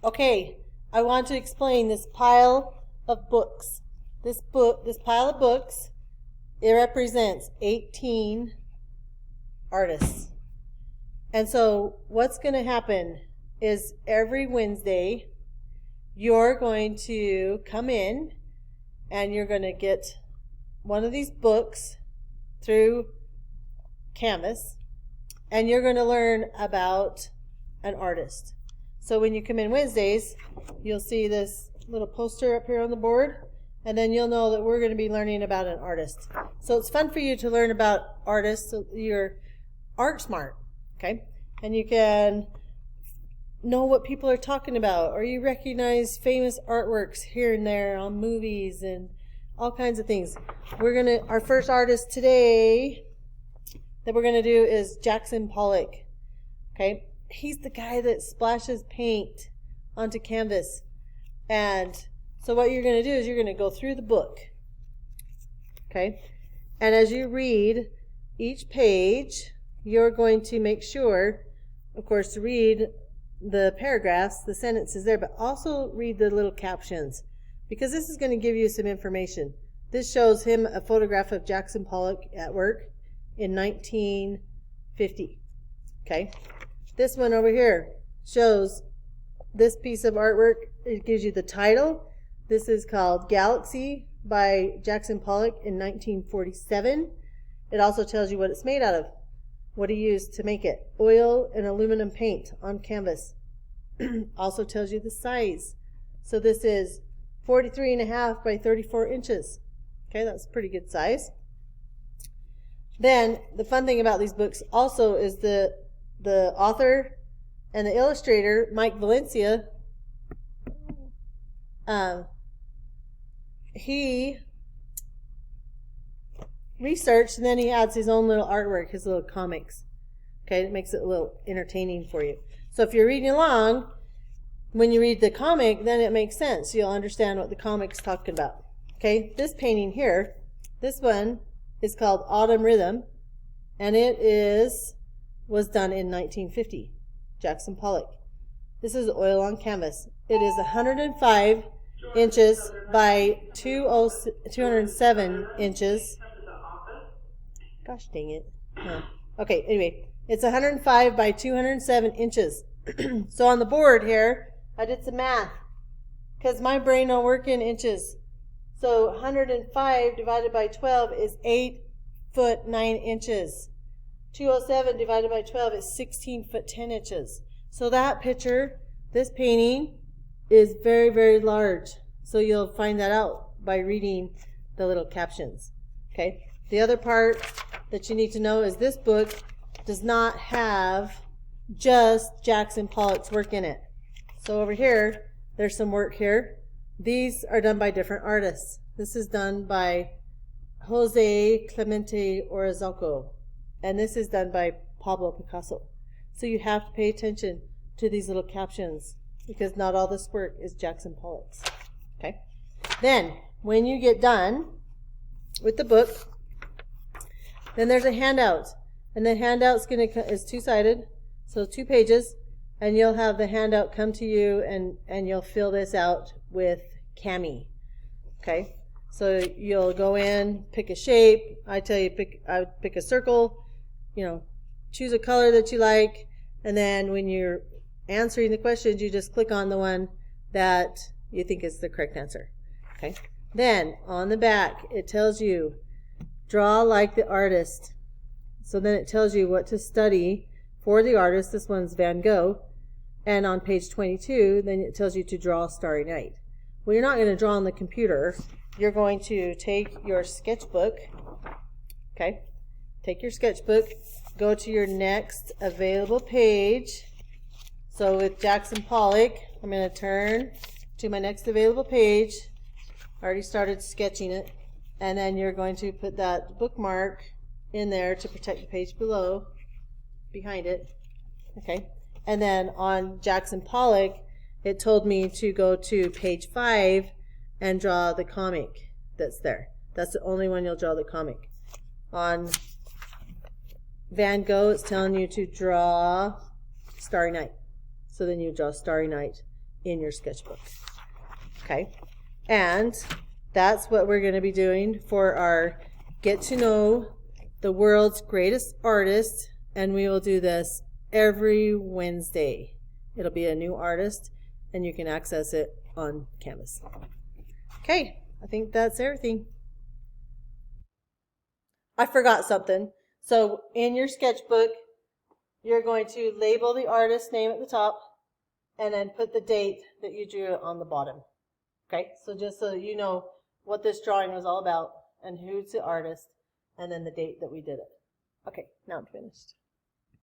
Okay, I want to explain this pile of books. This pile of books, it represents 18 artists. And so what's going to happen is every Wednesday, you're going to come in and you're going to get one of these books through Canvas, and you're going to learn about an artist. So when you come in Wednesdays, you'll see this little poster up here on the board, and then you'll know that we're going to be learning about an artist. So it's fun for you to learn about artists, so you're art smart, okay? And you can know what people are talking about, or you recognize famous artworks here and there on movies and all kinds of things. Our first artist today that we're gonna do is Jackson Pollock. Okay, he's the guy that splashes paint onto canvas. And so what you're gonna do is you're gonna go through the book. Okay, and as you read each page, you're going to make sure, of course, to read the paragraphs, the sentences there, but also read the little captions, because this is going to give you some information. This shows him a photograph of Jackson Pollock at work in 1950. Okay, this one over here shows this piece of artwork. It gives you the title. This is called Galaxy by Jackson Pollock in 1947. It also tells you what it's made out of, what he used to make it. Oil and aluminum paint on canvas. Also tells you the size. So this is 43.5 by 34 inches. Okay, that's pretty good size. Then the fun thing about these books also is the author and the illustrator, Mike Valencia, he researched, and then he adds his own little artwork, his little comics. Okay, it makes it a little entertaining for you. So if you're reading along, when you read the comic, then it makes sense. You'll understand what the comic's talking about. Okay, this painting here, this one is called Autumn Rhythm, and it was done in 1950. Jackson Pollock. This is oil on canvas. It is 105 inches by 207 inches. Gosh dang it. Oh. Okay, anyway, it's 105 by 207 inches. So on the board here, I did some math, because my brain don't work in inches. So 105 divided by 12 is 8 foot 9 inches. 207 divided by 12 is 16 foot 10 inches. So that picture, this painting, is very, very large. So you'll find that out by reading the little captions. Okay. The other part that you need to know is this book does not have just Jackson Pollock's work in it. So over here, there's some work here. These are done by different artists. This is done by Jose Clemente Orozco, and this is done by Pablo Picasso. So you have to pay attention to these little captions, because not all this work is Jackson Pollock's. Okay. Then, when you get done with the book, then there's a handout, and the handout's is two-sided, so 2 pages, and you'll have the handout come to you, and you'll fill this out with Cami. Okay, so you'll go in, pick a shape. I tell you, I would pick a circle. Choose a color that you like, and then when you're answering the questions, you just click on the one that you think is the correct answer. Okay. Then on the back, it tells you draw like the artist. So then it tells you what to study for the artist. This one's Van Gogh. And on page 22, then it tells you to draw Starry Night. Well, you're not going to draw on the computer. You're going to take your sketchbook. Okay. Take your sketchbook. Go to your next available page. So with Jackson Pollock, I'm going to turn to my next available page. I already started sketching it. And then you're going to put that bookmark in there to protect the page below, behind it. Okay. And then on Jackson Pollock, it told me to go to page 5 and draw the comic that's there. That's the only one you'll draw the comic. On Van Gogh, it's telling you to draw Starry Night. So then you draw Starry Night in your sketchbook. Okay, and that's what we're going to be doing for our Get to Know the World's Greatest Artist, and we will do this every Wednesday. It'll be a new artist, and you can access it on Canvas. Okay, I think that's everything. I forgot something. So in your sketchbook, you're going to label the artist's name at the top and then put the date that you drew on the bottom. Okay, so just so you know what this drawing was all about and who's the artist and then the date that we did it. Okay, now I'm finished.